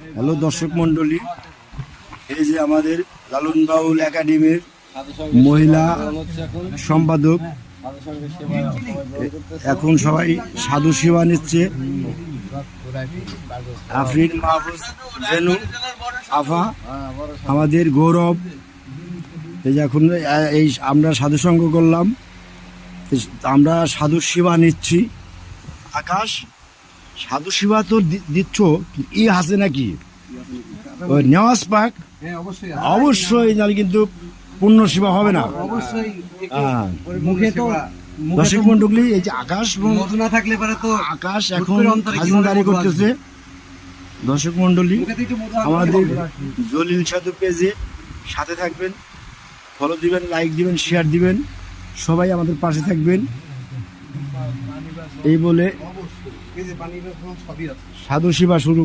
Hello দর্শক মন্ডলী, এই যে আমাদের লালন বাউল একাডেমির মহিলা সম্পাদক এখন সবাই সাধু সেবা নিচ্ছে। আফরিন মাহফুজ জেনু আফা আমাদের গৌরব। এই যে এখন এই আমরা সাধু সঙ্গ করলাম, আমরা সাধু সেবা নিচ্ছি। আকাশ সাধু সেবা তো দিচ্ছ, ই হাসে নাকি ওই নেওয়াজ পাক? অবশ্যই, নাহলে কিন্তু পূর্ণ সেবা হবে না। দর্শক মন্ডলী, এই যে আকাশ না থাকলে তো আকাশ এখন খাজনদারি করতেছে। দর্শক মন্ডলী, আমাদের জলিল সাধু পেজে সাথে থাকবেন, ফলো দিবেন, লাইক দিবেন, শেয়ার দিবেন, সবাই আমাদের পাশে থাকবেন। এই বলে সাধু সেবা শুরু।